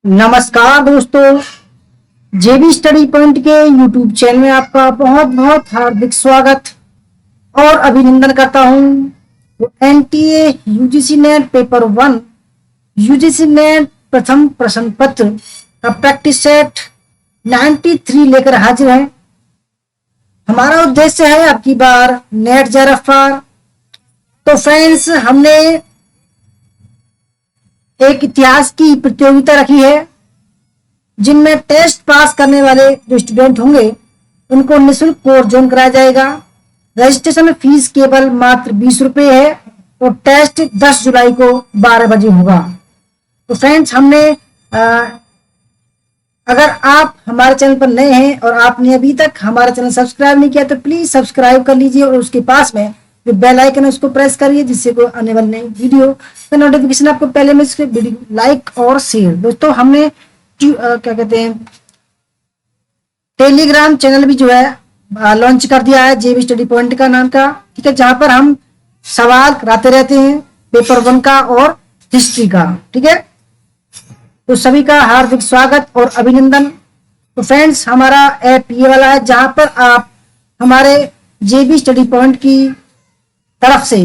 नमस्कार दोस्तों, जेबी study point के यूट्यूब चैनल में आपका बहुत बहुत हार्दिक स्वागत और अभिनंदन करता हूं। तो NTA UGC net paper 1 UGC net प्रथम प्रश्न पत्र का प्रैक्टिस सेट 93 लेकर हाजिर है। हमारा उद्देश्य है आपकी बार नेट जेआरएफआर। तो फ्रेंड्स, हमने एक इतिहास की प्रतियोगिता रखी है जिनमें टेस्ट पास करने वाले जो स्टूडेंट होंगे उनको निःशुल्क कोर्स ज्वाइन कराया जाएगा। रजिस्ट्रेशन फीस केवल मात्र 20 रुपये है और टेस्ट 10 जुलाई को 12 बजे होगा। तो फ्रेंड्स, हमने अगर आप हमारे चैनल पर नए हैं और आपने अभी तक हमारा चैनल सब्सक्राइब नहीं किया तो प्लीज सब्सक्राइब कर लीजिए और उसके पास में जो बेल आइकन है उसको प्रेस करिए, जिससे कोई आने वाली नई वीडियो का नोटिफिकेशन आपको पहले मिल सके। वीडियो लाइक और शेयर। दोस्तों, हमने क्या कहते हैं टेलीग्राम चैनल भी जो है लॉन्च कर दिया है, जेबी स्टडी पॉइंट का नाम का, ठीक है, जहां पर हम सवाल कराते रहते हैं पेपर 1 का और हिस्ट्री का, ठीक है। तो सभी का हार्दिक स्वागत और अभिनंदन। तो फ्रेंड्स, हमारा ऐप ये वाला है जहां पर आप हमारे जेबी स्टडी पॉइंट की तरफ से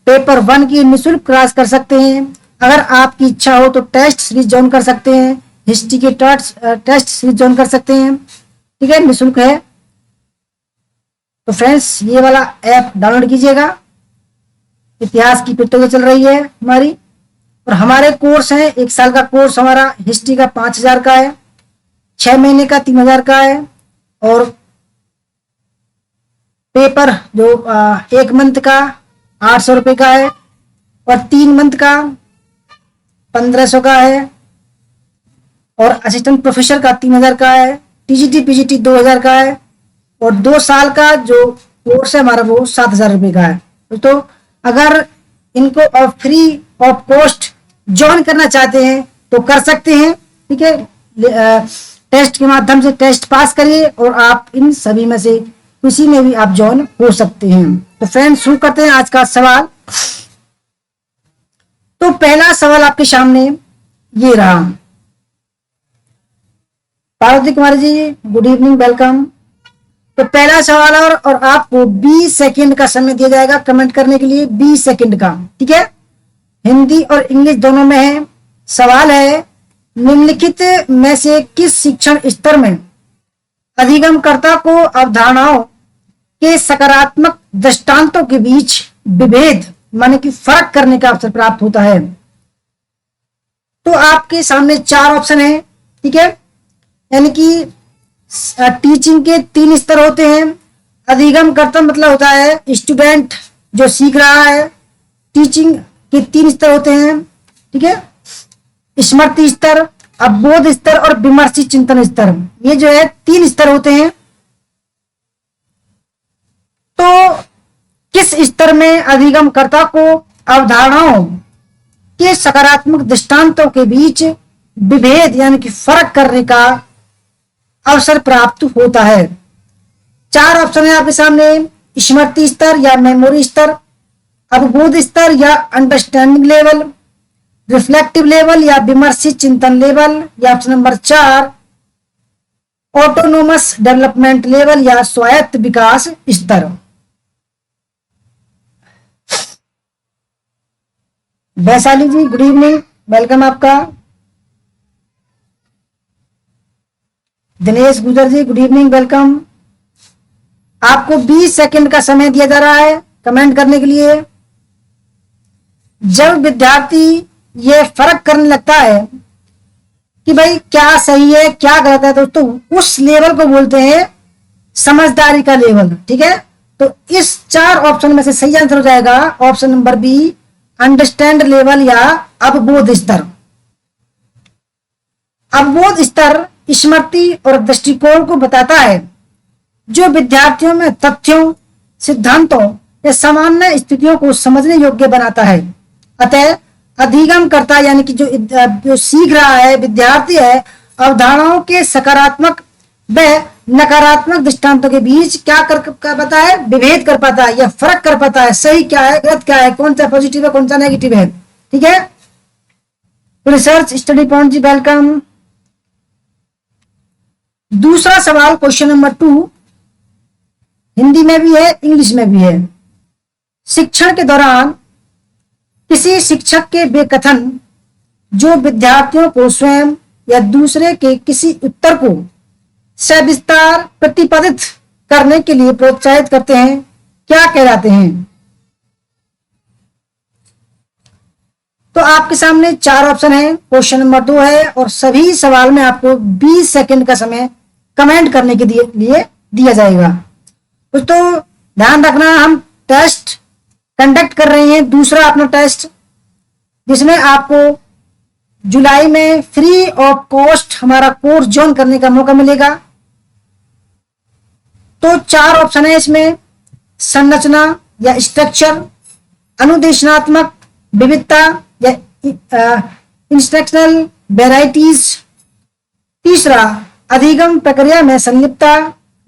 पेपर 1 की निःशुल्क क्लास कर सकते हैं। अगर आपकी इच्छा हो तो टेस्ट सीरीज ज्वाइन कर सकते हैं, हिस्ट्री के टेस्ट सीरीज ज्वाइन कर सकते हैं, ठीक है, निःशुल्क है। तो फ्रेंड्स, ये वाला ऐप डाउनलोड कीजिएगा। इतिहास की प्रतियोगिता चल रही है हमारी और हमारे कोर्स हैं। 1 साल का कोर्स हमारा हिस्ट्री का 5000 का है, 6 महीने का 3000 का है और पेपर जो 1 मंथ का 800 रुपये का है और 3 मंथ का 1500 का है और असिस्टेंट प्रोफेसर का 3000 का है, टीजीटी पीजीटी 2000 का है और 2 साल का जो कोर्स है हमारा वो 7000 रुपये का है। तो अगर इनको फ्री ऑफ कॉस्ट ज्वाइन करना चाहते हैं तो कर सकते हैं, ठीक है। टेस्ट के माध्यम से टेस्ट पास करिए और आप इन सभी में से किसी में भी आप ज्वाइन हो सकते हैं। तो फ्रेंड्स, शुरू करते हैं आज का सवाल। तो पहला सवाल आपके सामने ये रहा। Parvati Kumari ji, good evening, welcome. तो पहला सवाल है और आपको 20 सेकंड का समय दिया जाएगा कमेंट करने के लिए, 20 सेकंड का, ठीक है। हिंदी और इंग्लिश दोनों में है। सवाल है, निम्नलिखित में से किस शिक्षण स्तर में अधिगमकर्ता को अवधारणाओं के सकारात्मक दृष्टांतों के बीच विभेद माने कि फर्क करने का अवसर प्राप्त होता है? तो आपके सामने 4 ऑप्शन है, ठीक है। यानी कि टीचिंग के 3 स्तर होते हैं। अधिगमकर्ता मतलब होता है स्टूडेंट जो सीख रहा है। टीचिंग के 3 स्तर होते हैं, ठीक है। स्मृति स्तर, अवबोध स्तर और विमर्शी चिंतन स्तर, ये जो है 3 स्तर होते हैं। तो किस स्तर में अधिगमकर्ता को अवधारणाओं के सकारात्मक दृष्टांतों के बीच विभेद यानी कि फर्क करने का अवसर प्राप्त होता है? 4 ऑप्शन है आपके सामने। स्मृति स्तर या मेमोरी स्तर, अवबोध स्तर या अंडरस्टैंडिंग लेवल, रिफ्लेक्टिव लेवल या विमर्शी चिंतन लेवल, या option number 4 autonomous development level या स्वायत्त विकास स्तर। वैशाली जी, गुड इवनिंग, वेलकम आपका। दिनेश गुजर जी, गुड इवनिंग, वेलकम। आपको 20 सेकंड का समय दिया जा रहा है कमेंट करने के लिए। जब विद्यार्थी ये फर्क करने लगता है कि भाई क्या सही है क्या गलत है दोस्तों, उस लेवल को बोलते हैं समझदारी का लेवल, ठीक है। तो इस 4 ऑप्शन में से सही आंसर हो जाएगा option number B, understand level या अवबोध स्तर। अवबोध स्तर स्मृति और दृष्टिकोण को बताता है जो विद्यार्थियों में तथ्यों, सिद्धांतों या सामान्य स्थितियों को समझने योग्य बनाता है। अतः अधिगमकर्ता यानी कि जो सीख रहा है विद्यार्थी है, अवधारणाओं के सकारात्मक व नकारात्मक दृष्टांतों के बीच क्या कर पाता है? विभेद कर पाता है या फर्क कर पाता है। सही क्या है, गलत क्या है, कौन सा पॉजिटिव है, कौन सा नेगेटिव है, ठीक है। रिसर्च स्टडी पॉइंट जी, वेलकम। दूसरा सवाल क्वेश्चन नंबर 2 हिंदी में भी है, इंग्लिश में भी है। शिक्षण के दौरान किसी शिक्षक के वे कथन जो विद्यार्थियों को स्वयं या दूसरे के किसी उत्तर को सविस्तार प्रतिपादित करने के लिए प्रोत्साहित करते हैं, क्या कहलाते हैं? तो आपके सामने 4 ऑप्शन है, क्वेश्चन नंबर 2 है और सभी सवाल में आपको 20 सेकंड का समय कमेंट करने के लिए दिया जाएगा। तो ध्यान रखना, हम टेस्ट कंडक्ट कर रहे हैं, दूसरा अपना टेस्ट, जिसमें आपको जुलाई में फ्री ऑफ कॉस्ट हमारा कोर्स ज्वाइन करने का मौका मिलेगा। तो 4 ऑप्शन है इसमें, संरचना या स्ट्रक्चर, अनुदेशनात्मक विविधता या इंस्ट्रक्शनल वेराइटीज, तीसरा अधिगम प्रक्रिया में संलिप्तता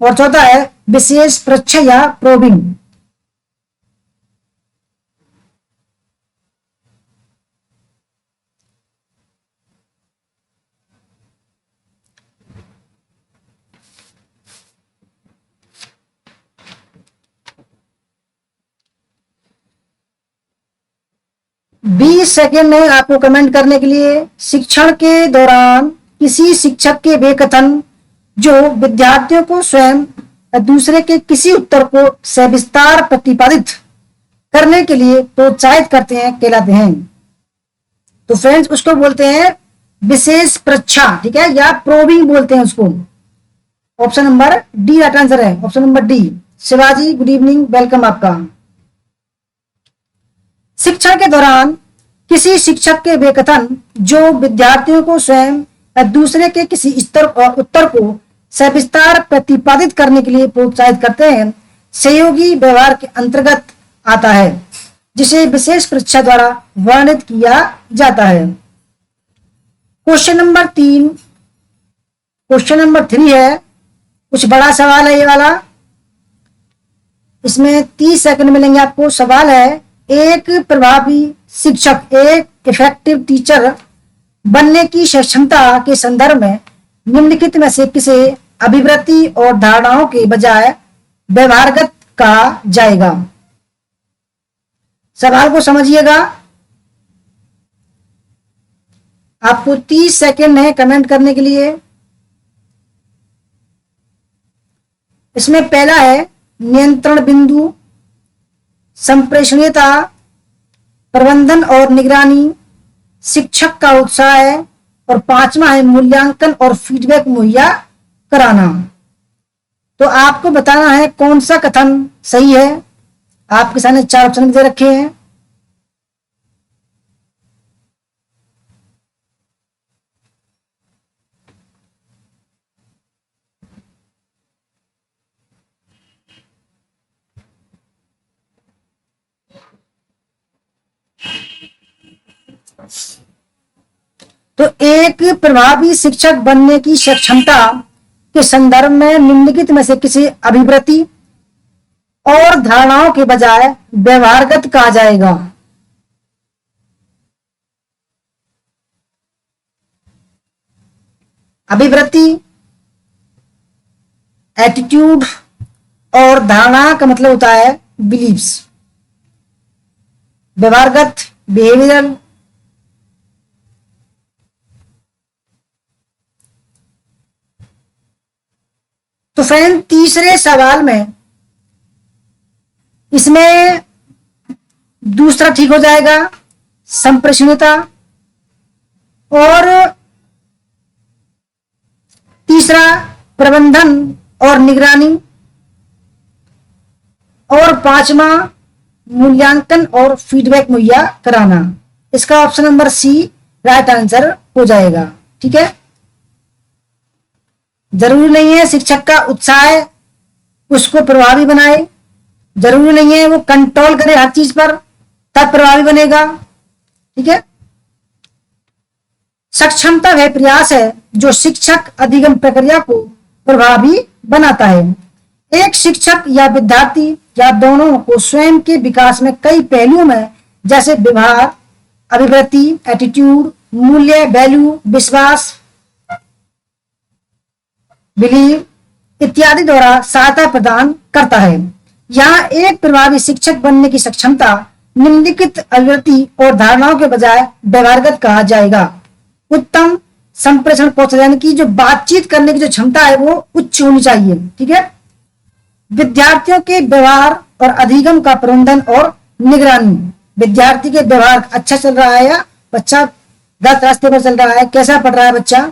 और चौथा है विशेष परीक्षा या प्रोबिंग। बीस सेकेंड है आपको कमेंट करने के लिए। शिक्षण के दौरान किसी शिक्षक के वे कथन जो विद्यार्थियों को स्वयं या दूसरे के किसी उत्तर को सविस्तार प्रतिपादित करने के लिए प्रोत्साहित करते हैं, कहलाते हैं। तो फ्रेंड्स, उसको बोलते हैं विशेष परीक्षा, ठीक है, या प्रोबिंग बोलते हैं उसको। Option number D right answer है, option number D. Shivaji, good evening, welcome आपका। शिक्षण के दौरान किसी शिक्षक के वे कथन जो विद्यार्थियों को स्वयं या दूसरे के किसी स्तर और उत्तर को सविस्तार प्रतिपादित करने के लिए प्रोत्साहित करते हैं, सहयोगी व्यवहार के अंतर्गत आता है, जिसे विशेष परीक्षा द्वारा वर्णित किया जाता है। क्वेश्चन नंबर 3, क्वेश्चन नंबर 3 है, कुछ बड़ा सवाल है ये वाला, इसमें 30 सेकंड मिलेंगे आपको। सवाल है, एक प्रभावी शिक्षक, एक इफेक्टिव टीचर बनने की क्षमता के संदर्भ में निम्नलिखित में से किसे अभिवृत्ति और धारणाओं के बजाय व्यवहारगत कहा जाएगा? सवाल को समझिएगा, आपको 30 सेकंड है कमेंट करने के लिए। इसमें पहला है नियंत्रण बिंदु, संप्रेषणीयता, प्रबंधन और निगरानी, शिक्षक का उत्साह है, और 5वां है मूल्यांकन और फीडबैक मुहैया कराना। तो आपको बताना है कौन सा कथन सही है। आपके सामने 4 ऑप्शन दे रखे हैं। तो एक प्रभावी शिक्षक बनने की क्षमता के संदर्भ में निम्नलिखित में से किसी अभिवृत्ति और धारणाओं के बजाय व्यवहारगत कहा जाएगा? अभिवृत्ति, एटीट्यूड, और धारणा का मतलब होता है बिलीव्स। व्यवहारगत, बिहेवियरल। तो फ्रेंड, तीसरे सवाल में इसमें दूसरा ठीक हो जाएगा, संप्रेषणीयता, और तीसरा प्रबंधन और निगरानी, और 5वां मूल्यांकन और फीडबैक मुहैया कराना। इसका option number C right answer हो जाएगा, ठीक है। जरूरी नहीं है शिक्षक का उत्साह उसको प्रभावी बनाए, जरूरी नहीं है वो कंट्रोल करे हर चीज पर तब प्रभावी बनेगा, ठीक है। सक्षमता वह प्रयास है जो शिक्षक अधिगम प्रक्रिया को प्रभावी बनाता है। एक शिक्षक या विद्यार्थी या दोनों को स्वयं के विकास में कई पहलुओं में, जैसे व्यवहार, अभिवृत्ति, एटीट्यूड, मूल्य, वैल्यू, विश्वास, बिलीव इत्यादि द्वारा सहायता प्रदान करता है। यहाँ एक प्रभावी शिक्षक बनने की सक्षमता निम्नलिखित अभिव्यक्ति और धारणाओं के बजाय व्यवहारगत कहा जाएगा। उत्तम संप्रेषण कौशल, यानी कि जो बातचीत करने की जो क्षमता है वो उच्च होनी चाहिए। ठीक है। विद्यार्थियों के व्यवहार और अधिगम का प्रबंधन और निगरानी, विद्यार्थी के व्यवहार अच्छा चल रहा है या बच्चा गलत रास्ते पर चल रहा है, कैसा पढ़ रहा है बच्चा,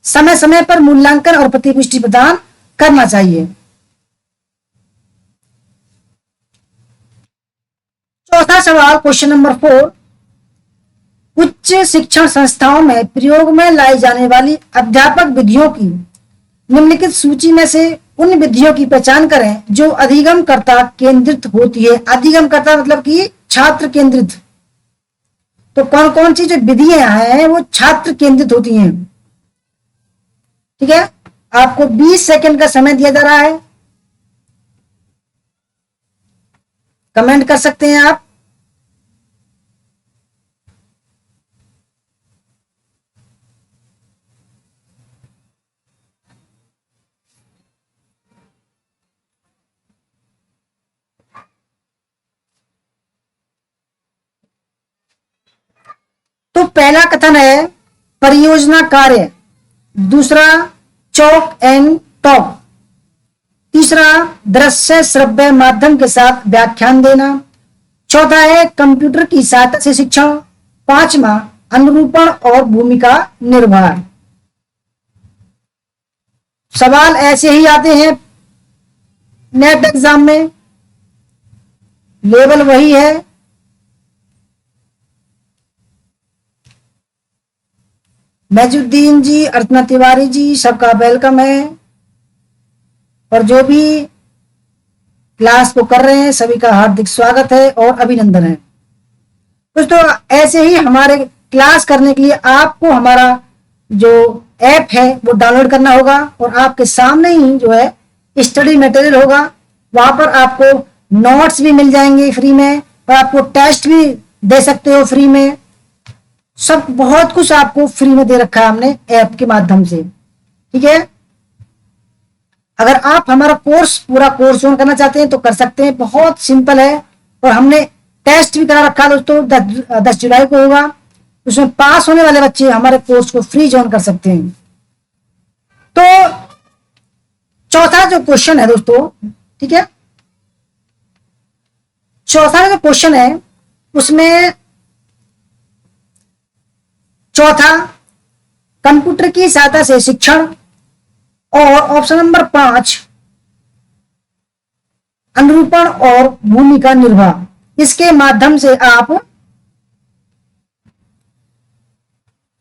समय समय पर मूल्यांकन और प्रतिपुष्टि प्रदान करना चाहिए। चौथा सवाल, क्वेश्चन नंबर 4, उच्च शिक्षण संस्थाओं में प्रयोग में लाई जाने वाली अध्यापक विधियों की निम्नलिखित सूची में से उन विधियों की पहचान करें जो अधिगमकर्ता केंद्रित होती है। अधिगमकर्ता मतलब कि छात्र केंद्रित। तो कौन कौन सी जो विधियां हैं वो छात्र केंद्रित होती हैं। ठीक है। आपको 20 सेकंड का समय दिया जा रहा है, कमेंट कर सकते हैं आप। तो पहला कथन है परियोजना कार्य, दूसरा चॉक एंड टॉक, तीसरा दृश्य श्रव्य माध्यम के साथ व्याख्यान देना, चौथा है कंप्यूटर की सहायता से शिक्षण, पांचवा अनुरूपण और भूमिका निर्वहन। सवाल ऐसे ही आते हैं नेट एग्जाम में, लेवल वही है। मजुद्दीन जी, अर्चना तिवारी जी, सबका वेलकम है। और जो भी क्लास को कर रहे हैं सभी का हार्दिक स्वागत है और अभिनंदन है। दोस्तों ऐसे ही हमारे क्लास करने के लिए आपको हमारा जो ऐप है वो डाउनलोड करना होगा और आपके सामने ही जो है स्टडी मटेरियल होगा। वहां पर आपको नोट्स भी मिल जाएंगे फ्री में और आपको टेस्ट भी दे सकते हो फ्री में। सब बहुत कुछ आपको फ्री में दे रखा है हमने ऐप के माध्यम से। ठीक है। अगर आप हमारा कोर्स पूरा कोर्स ज्वाइन करना चाहते हैं तो कर सकते हैं, बहुत सिंपल है। और हमने टेस्ट भी करा रखा है दोस्तों, 10 जुलाई को होगा। उसमें पास होने वाले बच्चे हमारे कोर्स को फ्री ज्वाइन कर सकते हैं। तो चौथा जो क्वेश्चन है दोस्तों, ठीक है, चौथा जो क्वेश्चन है उसमें चौथा कंप्यूटर की सहायता से शिक्षण और ऑप्शन नंबर 5 अनुरूपण और भूमिका निर्वाह, इसके माध्यम से आप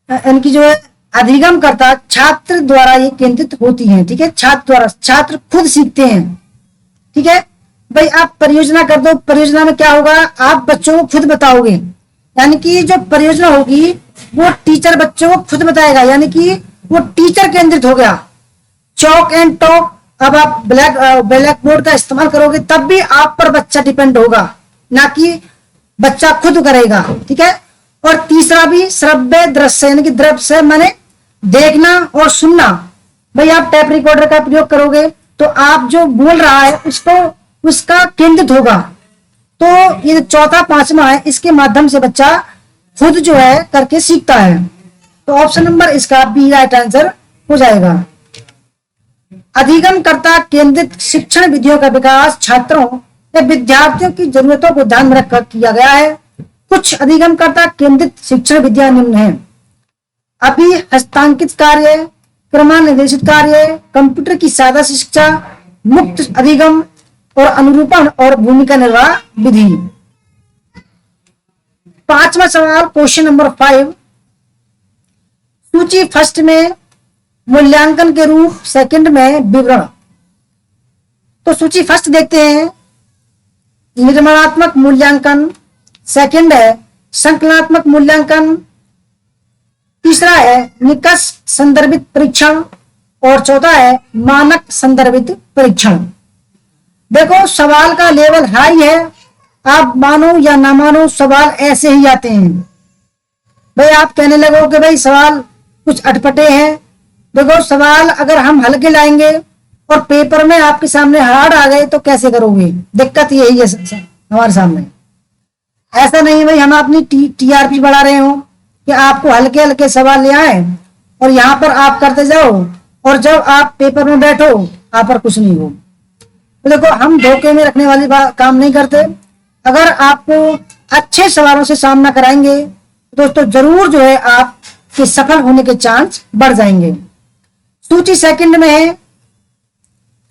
इनकी जो है अधिगम करता छात्र द्वारा ये केंद्रित होती हैं। ठीक है। छात्र द्वारा, छात्र खुद सीखते हैं। ठीक है भाई, आप परियोजना कर दो, परियोजना में क्या होगा आप बच्चों को खुद बताओगे, यानी कि जो परियोजना होगी वो टीचर बच्चों को खुद बताएगा, यानी कि वो टीचर केंद्रित हो गया। चॉक एंड टॉक, अब आप ब्लैक बोर्ड का इस्तेमाल करोगे तब भी आप पर बच्चा डिपेंड होगा, ना कि बच्चा खुद करेगा। ठीक है। और तीसरा भी श्रव्य दृश्य, यानी कि दृश्य माने देखना और सुनना। भाई आप टेप रिकॉर्डर का प्रयोग करोगे तो आप जो बोल रहा है उसको उसका केंद्रित होगा। तो ये चौथा पांचवा है, इसके माध्यम से बच्चा खुद जो है करके सीखता है। तो ऑप्शन नंबर इसका बी राइट आंसर हो जाएगा। अधिगमकर्ता केंद्रित शिक्षण विधियों का विकास छात्रों या विद्यार्थियों की जरूरतों को ध्यान में रखकर किया गया है। कुछ अधिगमकर्ता केंद्रित शिक्षण विधियां निम्न हैं: अभी हस्तांकित कार्य, क्रमानिर्देशित कार्य, कंप्यूटर की सहायता से शिक्षा, मुक्त अधिगम और अनुरूपण और भूमिका निर्वाह विधि। पांचवा सवाल, क्वेश्चन नंबर 5, सूची फर्स्ट में मूल्यांकन के रूप, सेकंड में विवरण। तो सूची फर्स्ट देखते हैं, निर्माणात्मक मूल्यांकन, सेकंड है संकलनात्मक मूल्यांकन, तीसरा है निकष संदर्भित परीक्षण और चौथा है मानक संदर्भित परीक्षण। देखो सवाल का लेवल हाई है, आप मानो या ना मानो सवाल ऐसे ही आते हैं। भाई आप कहने लगो कि भाई सवाल कुछ अटपटे हैं, देखो सवाल अगर हम हल्के लाएंगे और पेपर में आपके सामने हार्ड आ गए तो कैसे करोगे, दिक्कत यही है हमारे सामने। ऐसा नहीं भाई हम अपनी टीआरपी बढ़ा रहे हो कि आपको हल्के हल्के सवाल ले आए और यहाँ पर आप करते जाओ और जब आप पेपर में बैठो आप पर कुछ नहीं हो। तो देखो हम धोखे में रखने वाली काम नहीं करते। अगर आपको अच्छे सवालों से सामना कराएंगे दोस्तों जरूर जो है आपके सफल होने के चांस बढ़ जाएंगे। सूची सेकंड में है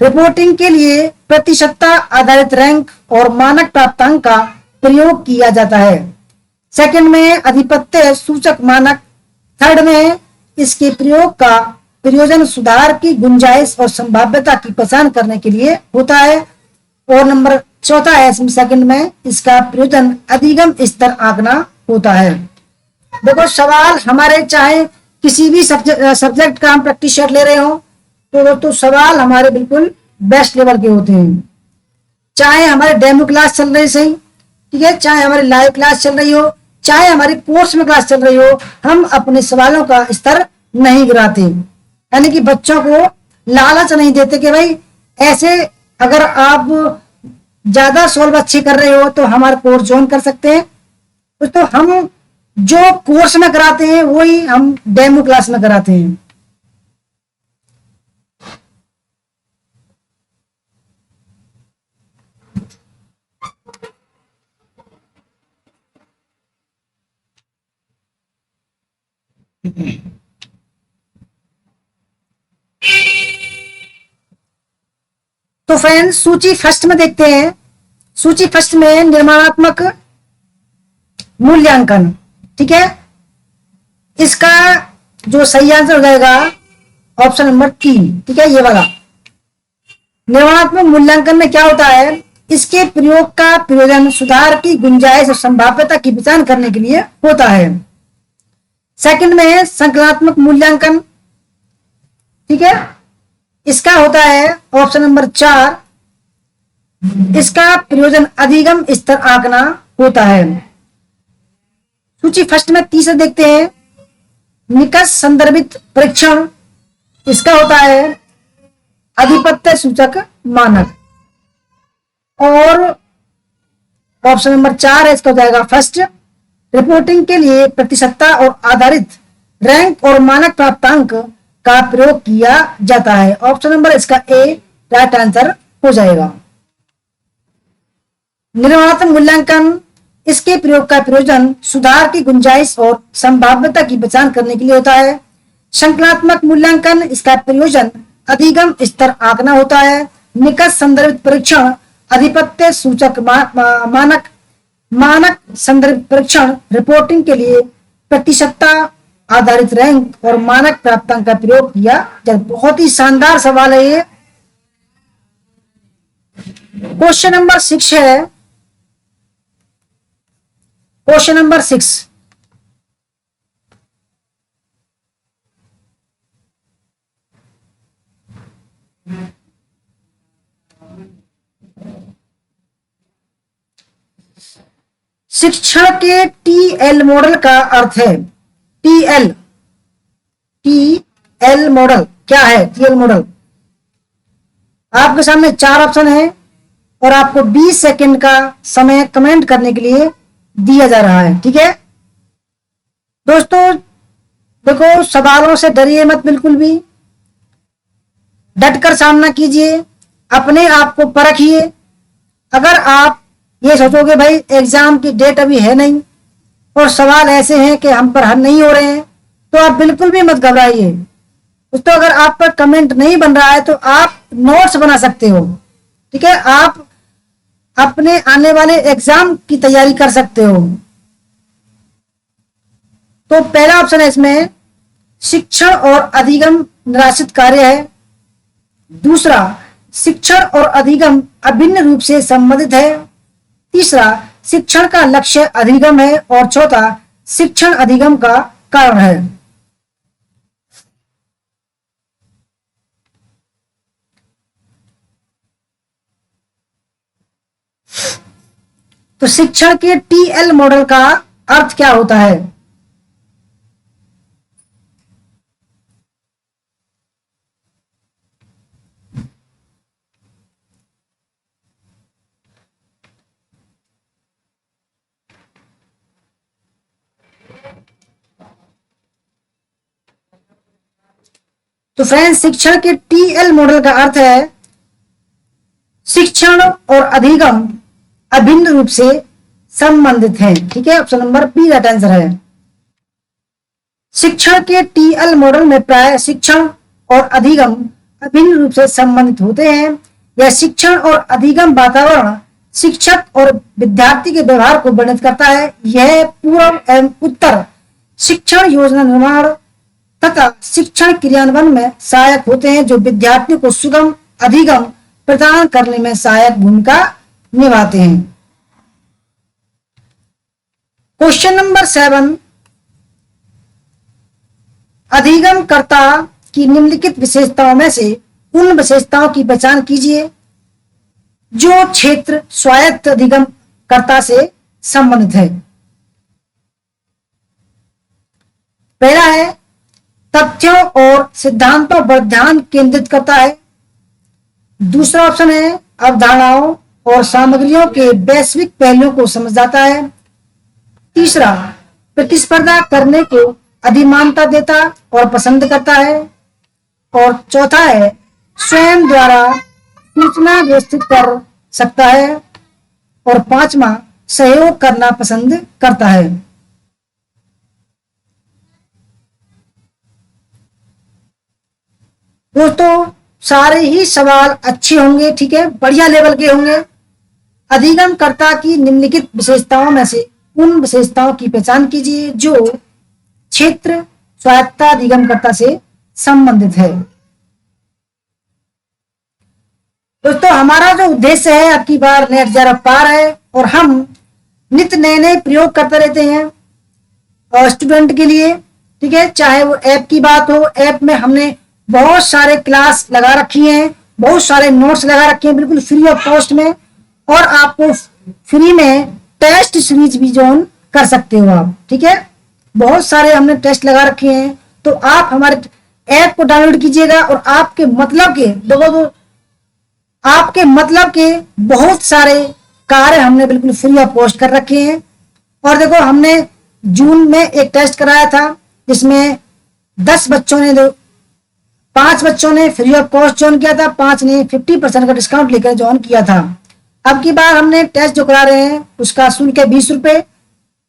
रिपोर्टिंग के लिए प्रतिशतता आधारित रैंक और मानक प्राप्तांक का प्रयोग किया जाता है। सेकंड में आधिपत्य सूचक मानक। थर्ड में इसके प्रयोग का प्रयोजन सुधार की गुंजाइश और संभाव्यता की पहचान करने के लिए होता है। और नंबर चौथा है इसमें सेकंड में इसका प्रयोजन अधिगम स्तर आंकना होता है। देखो सवाल हमारे चाहे किसी भी सब्जेक्ट का हम प्रैक्टिस सेट ले रहे हो तो दोस्तों सवाल हमारे बिल्कुल बेस्ट लेवल के होते हैं। चाहे हमारे डेमो क्लास चल रही सही, ठीक है, चाहे हमारी लाइव क्लास चल रही हो, चाहे हमारी कोर्स में क्लास चल रही हो, हम अपने सवालों का स्तर नहीं गिराते। यानी कि बच्चों को लालच नहीं देते कि भाई ऐसे अगर आप ज्यादा सॉल्व अच्छे कर रहे हो तो हमारा कोर्स ज्वाइन कर सकते हैं। तो हम जो कोर्स में कराते हैं वही हम डेमो क्लास में कराते हैं। तो फ्रेंड्स सूची फर्स्ट में देखते हैं। सूची फर्स्ट में निर्माणात्मक मूल्यांकन, ठीक है, इसका जो सही आंसर हो जाएगा ऑप्शन नंबर 3, ठीक है, ये वाला। निर्माणात्मक मूल्यांकन में क्या होता है, इसके प्रयोग का प्रयोजन सुधार की गुंजाइश और संभाव्यता की पहचान करने के लिए होता है। सेकंड में है संकलनात्मक मूल्यांकन, ठीक है, इसका होता है ऑप्शन नंबर 4, इसका प्रयोजन अधिगम स्तर आंकना होता है। सूची फर्स्ट में तीसरा देखते हैं निकष संदर्भित परीक्षण, इसका होता है आधिपत्य सूचक मानक। और ऑप्शन नंबर 4 है, इसका हो जाएगा फर्स्ट, रिपोर्टिंग के लिए प्रतिशतता और आधारित रैंक और मानक प्राप्तांक का प्रयोग किया जाता है। ऑप्शन नंबर इसका ए राइट आंसर हो जाएगा। निर्माणात्मक मूल्यांकन, इसके प्रयोग का प्रयोजन सुधार की गुंजाइश और संभाव्यता की पहचान करने के लिए होता है। संकलनात्मक मूल्यांकन, इसका प्रयोजन अधिगम स्तर आंकना होता है। निकट संदर्भित परीक्षण, आधिपत्य सूचक मानक मानक संदर्भित परीक्षण, रिपोर्टिंग के लिए प्रतिशतता आधारित रैंक और मानक प्राप्तांक का प्रयोग किया जाए। बहुत ही शानदार सवाल है ये। क्वेश्चन नंबर 6 है, क्वेश्चन नंबर 6, शिक्षण के टीएल मॉडल का अर्थ है। टीएल टीएल मॉडल क्या है? टीएल मॉडल आपके सामने 4 ऑप्शन है और आपको 20 सेकंड का समय कमेंट करने के लिए दिया जा रहा है, ठीक है दोस्तों। देखो सवालों से डरिए मत, बिल्कुल भी डटकर सामना कीजिए, अपने आप को परखिए। अगर आप ये सोचोगे भाई एग्जाम की डेट अभी है नहीं और सवाल ऐसे हैं कि हम पर हल नहीं हो रहे हैं, तो आप बिल्कुल भी मत घबराइए। तो अगर आप पर कमेंट नहीं बन रहा है तो आप नोट्स बना सकते हो, ठीक है, आप अपने आने वाले एग्जाम की तैयारी कर सकते हो। तो पहला ऑप्शन है इसमें शिक्षण और अधिगम निराश्रित कार्य है। दूसरा शिक्षण और अधिगम अभिन्न रूप से संबंधित है। तीसरा शिक्षण का लक्ष्य अधिगम है और चौथा शिक्षण अधिगम का कारण है। तो शिक्षण के टीएल मॉडल का अर्थ क्या होता है? तो फ्रेंड्स, शिक्षण के टीएल मॉडल का अर्थ है शिक्षण और अधिगम अभिन्न रूप से संबंधित है। ठीक है, option number B right answer है। शिक्षण के टीएल मॉडल में प्राय शिक्षण और अधिगम अभिन्न रूप से संबंधित होते हैं। यह शिक्षण और अधिगम वातावरण शिक्षक और विद्यार्थी के व्यवहार को वर्णित करता है। यह पूर्व एवं उत्तर शिक्षण योजना निर्माण तथा शिक्षण क्रियान्वयन में सहायक होते हैं, जो विद्यार्थियों को सुगम अधिगम प्रदान करने में सहायक भूमिका निभाते हैं। क्वेश्चन नंबर 7, अधिगमकर्ता की निम्नलिखित विशेषताओं में से उन विशेषताओं की पहचान कीजिए जो क्षेत्र स्वायत्त अधिगमकर्ता से संबंधित है। पहला है तथ्यों और सिद्धांतों पर ध्यान केंद्रित करता है। दूसरा ऑप्शन है अवधारणाओं और सामग्रियों के वैश्विक पहलुओं को समझ जाता है। तीसरा, प्रतिस्पर्धा करने को अधिमानता देता और पसंद करता है। और चौथा है स्वयं द्वारा सूचना व्यवस्थित कर सकता है। और पांचवा, सहयोग करना पसंद करता है। दोस्तों, सारे ही सवाल अच्छे होंगे, ठीक है, बढ़िया लेवल के होंगे। अधिगमकर्ता की निम्नलिखित विशेषताओं में से उन विशेषताओं की पहचान कीजिए जो क्षेत्र स्वायत्ता अधिगमकर्ता से संबंधित है। दोस्तों, हमारा जो उद्देश्य है आपकी बार नेट जरा पार है और हम नित्य नए नए प्रयोग करते रहते हैं और स्टूडेंट के लिए, ठीक है, चाहे वो ऐप की बात हो। ऐप में हमने बहुत सारे क्लास लगा रखी हैं, बहुत सारे नोट्स लगा रखे हैं बिल्कुल फ्री ऑफ कॉस्ट में, और आपको फ्री में टेस्ट सीरीज भी ज्वाइन कर सकते हो आप। ठीक है, बहुत सारे हमने टेस्ट लगा रखे हैं, तो आप हमारे ऐप को डाउनलोड कीजिएगा और आपके मतलब के देखो, आपके मतलब के बहुत सारे कार्य हमने बिल्कुल फ्री ऑफ कॉस्ट कर रखे हैं। और देखो, हमने जून में एक टेस्ट कराया था जिसमें 10 बच्चों ने 5 बच्चों ने फ्री ऑफ कॉस्ट ज्वाइन किया था, 5 ने 50% का डिस्काउंट लेकर ज्वाइन किया था। अब की बार हमने टेस्ट जो करा रहे हैं उसका शुल्क है 20 रुपए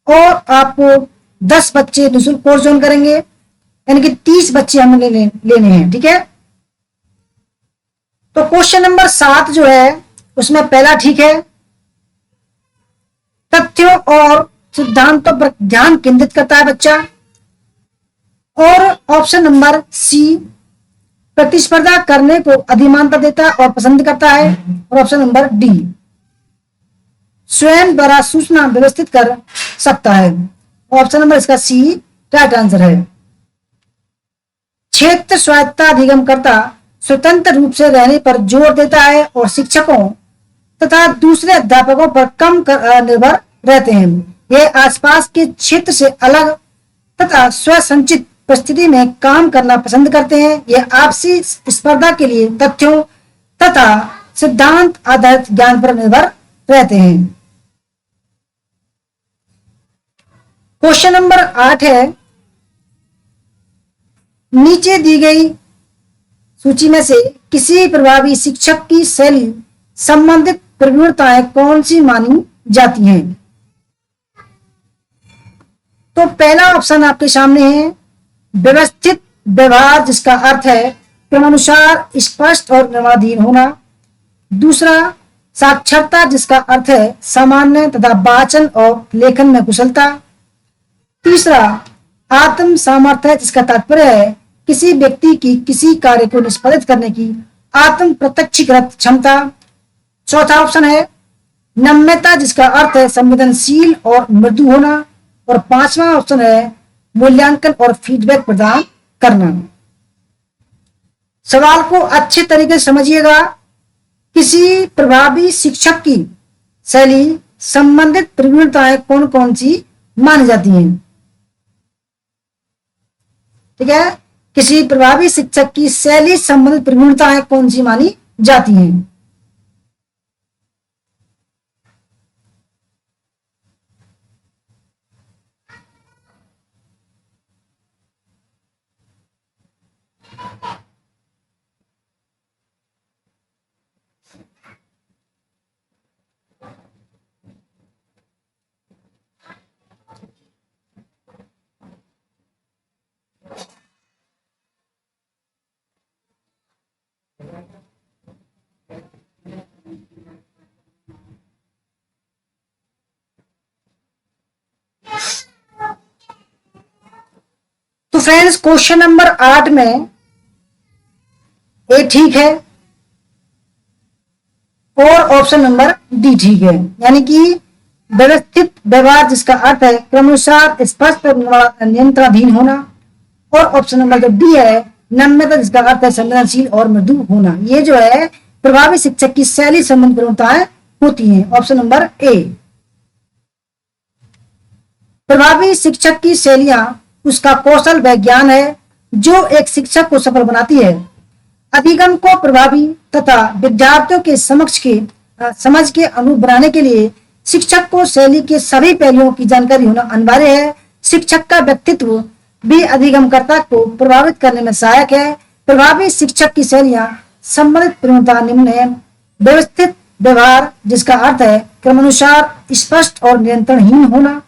और आपको 10 बच्चे निःशुल्क कोर्स ज्वाइन करेंगे, यानी कि 30 बच्चे हमें लेने हैं। ठीक है, तो क्वेश्चन नंबर 7 जो है उसमें पहला ठीक है, तथ्यों और सिद्धांतों पर ध्यान केंद्रित करता है बच्चा। और ऑप्शन नंबर सी, प्रतिस्पर्धा करने को अधिमानता देता और पसंद करता है। और ऑप्शन नंबर डी, स्वयं द्वारा सूचना व्यवस्थित कर सकता है। ऑप्शन नंबर इसका सी राइट आंसर है। क्षेत्र स्वायत्ता अधिगमकर्ता स्वतंत्र रूप से रहने पर जोर देता है और शिक्षकों तथा दूसरे अध्यापकों पर कम निर्भर रहते हैं। ये आसपास के क्षेत्र से अलग तथा स्वसंचित परिस्थिति में काम करना पसंद करते हैं। ये आपसी स्पर्धा के लिए तथ्यों तथा सिद्धांत आधारित ज्ञान पर निर्भर रहते हैं। क्वेश्चन नंबर 8 है, नीचे दी गई सूची में से किसी प्रभावी शिक्षक की शैली संबंधित प्रवृत्तियां कौन सी मानी जाती हैं? तो पहला ऑप्शन आपके सामने है व्यवस्थित व्यवहार, जिसका अर्थ है क्रमानुसार, स्पष्ट और निर्माणाधीन होना। दूसरा, साक्षरता, जिसका अर्थ है सामान्य तथा वाचन और लेखन में कुशलता। तीसरा, आत्म सामर्थ्य, जिसका तात्पर्य है किसी व्यक्ति की किसी कार्य को निष्पादित करने की आत्म प्रत्यक्षीकृत क्षमता। चौथा ऑप्शन है नम्यता, जिसका अर्थ है संवेदनशील और मृदु होना। और पांचवा ऑप्शन है मूल्यांकन और फीडबैक प्रदान करना। सवाल को अच्छे तरीके से समझिएगा। किसी प्रभावी शिक्षक की शैली संबंधित प्रवृत्तियां कौन कौन सी मानी जाती हैं? ठीक है, किसी प्रभावी शिक्षक की शैली संबंधित प्रवृत्तियां कौन सी मानी जाती हैं? फ्रेंड्स क्वेश्चन नंबर 8 में ए ठीक है और ऑप्शन नंबर डी ठीक है, यानी कि व्यवस्थित व्यवहार जिसका अर्थ है क्रमानुसार स्पष्ट और नियंत्रणाधीन होना, और ऑप्शन नंबर जो डी है नम्यता जिसका अर्थ है संवेदनशील और मृदु होना। ये जो है प्रभावी शिक्षक की शैली संबंधी प्रवणताएं होती हैं। Option number A. प्रभावी शिक्षक की शैलियां उसका कौशल व ज्ञान है जो एक शिक्षक को सफल बनाती है। अधिगम को प्रभावी तथा विद्यार्थियों के समझ के अनुरूप बनाने के लिए शिक्षक को शैली के सभी पहलुओं की जानकारी होना अनिवार्य है। शिक्षक का व्यक्तित्व भी अधिगमकर्ता को प्रभावित करने में सहायक है। प्रभावी शिक्षक की शैलियां संबंधित प्रवणता निम्न है। व्यवस्थित व्यवहार जिसका अर्थ है क्रमानुसार स्पष्ट और नियंत्रणहीन होना।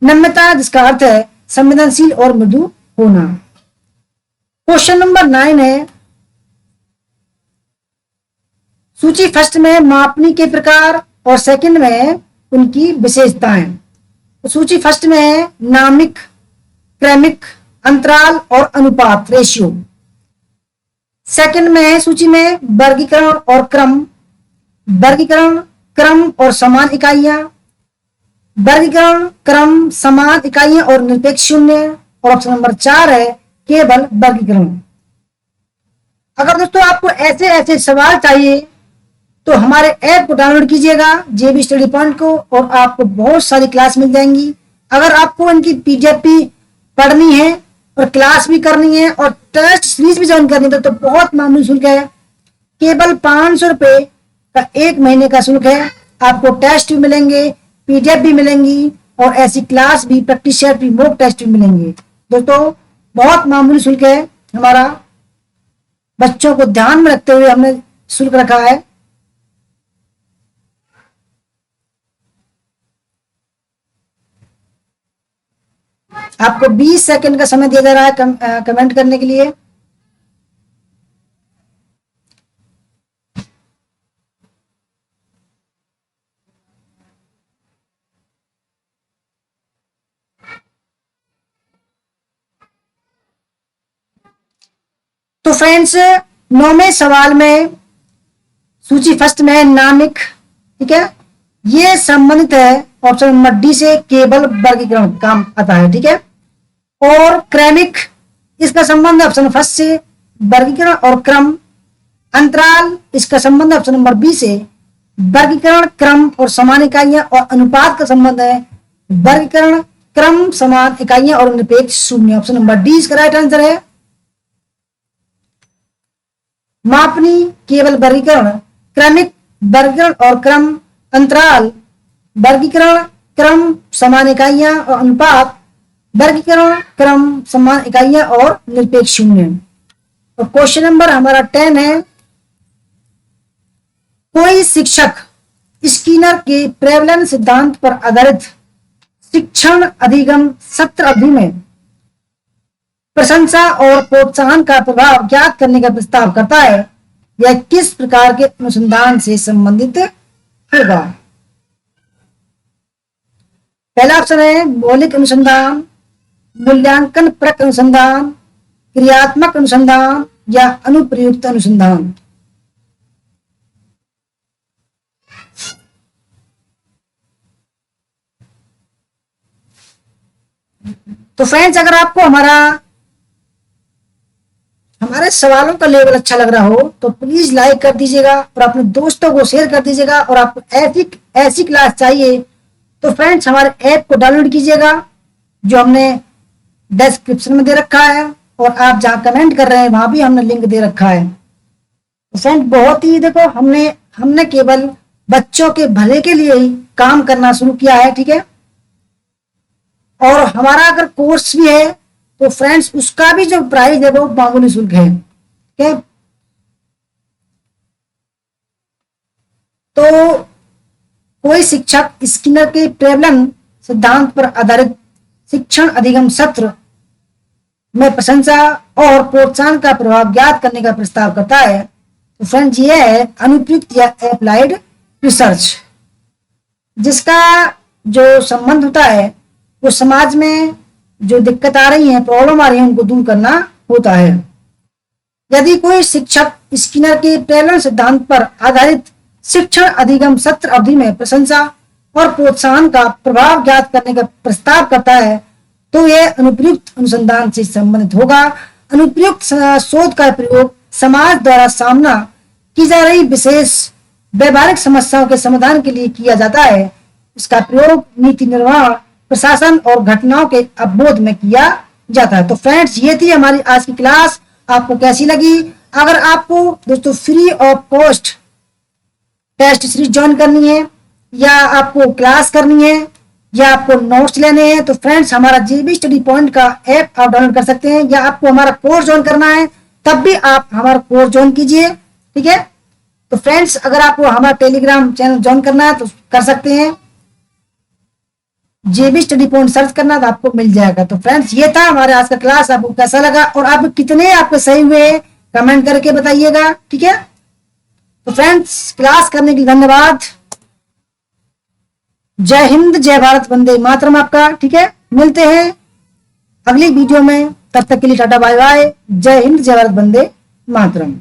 नम्यता जिसका अर्थ है संवेदनशील और मृदु होना। क्वेश्चन नंबर 9 है सूची फर्स्ट में मापनी के प्रकार और सेकंड में उनकी विशेषताएं। तो सूची फर्स्ट में है नामिक, क्रमिक, अंतराल और अनुपात रेशियो। सेकंड में है सूची में वर्गीकरण और क्रम, वर्गीकरण, क्रम और समान इकाइयां, वर्गीकरण, क्रम, समान इकाइयां और निरपेक्ष शून्य, और ऑप्शन नंबर 4 है केवल वर्गीकरण। अगर दोस्तों आपको ऐसे ऐसे सवाल चाहिए तो हमारे ऐप को डाउनलोड कीजिएगा जेबी स्टडी पॉइंट को, और आपको बहुत सारी क्लास मिल जाएंगी। अगर आपको इनकी पीडीएफ भी पढ़नी है और क्लास भी करनी है और टेस्ट सीरीज भी ज्वाइन करनी है तो बहुत मामूली शुल्क है। केवल 500 रुपए का 1 महीने का शुल्क है। आपको टेस्ट भी मिलेंगे, पीडीएफ भी मिलेंगी और ऐसी क्लास भी, प्रैक्टिस सेट भी, मॉक टेस्ट भी मिलेंगे। दोस्तों बहुत मामूली शुल्क है हमारा, बच्चों को ध्यान में रखते हुए हमने शुल्क रखा है। आपको 20 सेकंड का समय दिया जा रहा है कमेंट करने के लिए। तो फ्रेंड्स 9वें सवाल में सूची फर्स्ट में है नामिक, ठीक है, ये संबंधित है ऑप्शन नंबर डी से केवल वर्गीकरण काम आता है, ठीक है। और क्रमिक इसका संबंध ऑप्शन फर्स्ट से वर्गीकरण और क्रम। अंतराल इसका संबंध ऑप्शन नंबर बी से वर्गीकरण, क्रम और समान इकाइयां, और अनुपात का संबंध है वर्गीकरण, क्रम, समान इकाइयां और निरपेक्ष शून्य। ऑप्शन नंबर डी इसका राइट आंसर है। मापनी केवल वर्गीकरण, क्रमिक वर्गीकरण और क्रम, अंतराल वर्गीकरण, क्रम, समान इकाइयां और अनुपात वर्गीकरण, क्रम, समान इकाइयां और निरपेक्ष शून्य। और क्वेश्चन नंबर हमारा 10 है कोई शिक्षक स्किनर के प्रेवलन सिद्धांत पर आधारित शिक्षण अधिगम सत्र अवधि में प्रशंसा और प्रोत्साहन का प्रभाव ज्ञात करने का प्रस्ताव करता है। यह किस प्रकार के अनुसंधान से संबंधित होगा? पहला ऑप्शन है मौलिक अनुसंधान, मूल्यांकन परक अनुसंधान, क्रियात्मक अनुसंधान या अनुप्रयुक्त अनुसंधान। तो फ्रेंड्स अगर आपको हमारे सवालों का लेवल अच्छा लग रहा हो तो प्लीज लाइक कर दीजिएगा और अपने दोस्तों को शेयर कर दीजिएगा। और आपको ऐसी क्लास चाहिए तो फ्रेंड्स हमारे ऐप को डाउनलोड कीजिएगा जो हमने डिस्क्रिप्शन में दे रखा है, और आप जहां कमेंट कर रहे हैं वहां भी हमने लिंक दे रखा है। तो फ्रेंड्स बहुत ही देखो हमने केवल बच्चों के भले के लिए ही काम करना शुरू किया है, ठीक है। और हमारा अगर कोर्स भी है तो फ्रेंड्स उसका भी जो प्राइस है वो मामूली शुल्क है, ठीक है। तो कोई शिक्षक स्किनर के प्रेवलन सिद्धांत पर आधारित शिक्षण अधिगम सत्र में प्रशंसा और प्रोत्साहन का प्रभाव ज्ञात करने का प्रस्ताव करता है। तो फ्रेंड्स ये है अनुप्रयुक्त या एप्लाइड रिसर्च, जिसका जो संबंध होता है वो समाज में जो दिक्कत आ रही है, प्रॉब्लम आ रही है, उनको दूर करना होता है। यदि कोई शिक्षक स्किनर के प्रेरण सिद्धांत पर आधारित शिक्षण अधिगम सत्र अवधि में प्रशंसा और प्रोत्साहन का प्रभाव ज्ञात करने का प्रस्ताव करता है तो यह अनुप्रयुक्त अनुसंधान से संबंधित होगा। अनुप्रयुक्त शोध का प्रयोग समाज द्वारा सामना की जा रही विशेष व्यवहारिक समस्याओं के समाधान के लिए किया जाता है। इसका प्रयोग नीति निर्माण, प्रशासन और घटनाओं के अवबोध में किया जाता है। तो फ्रेंड्स, ये थी हमारी आज की क्लास। आपको कैसी लगी? अगर आपको दोस्तों free of cost test series join करनी है, या आपको क्लास करनी है, या आपको नोट्स लेने हैं, तो फ्रेंड्स हमारा जेबी स्टडी पॉइंट का ऐप आप डाउनलोड कर सकते हैं। या आपको हमारा कोर्स ज्वाइन करना है तब भी आप हमारा कोर्स ज्वाइन कीजिए, ठीक है। तो फ्रेंड्स, अगर आपको हमारा टेलीग्राम चैनल ज्वाइन करना है तो कर सकते हैं, जेबी स्टडी पॉइंट सर्च करना तो आपको मिल जाएगा। तो फ्रेंड्स, ये था हमारे आज का क्लास। आपको कैसा लगा और आप कितने आपके सही हुए कमेंट करके बताइएगा, ठीक है। तो फ्रेंड्स, क्लास करने के लिए धन्यवाद। जय हिंद, जय भारत, वंदे मातरम आपका, ठीक है। मिलते हैं अगली वीडियो में, तब तक के लिए टाटा बाय बाय। जय हिंद, जय भारत, वंदे मातरम।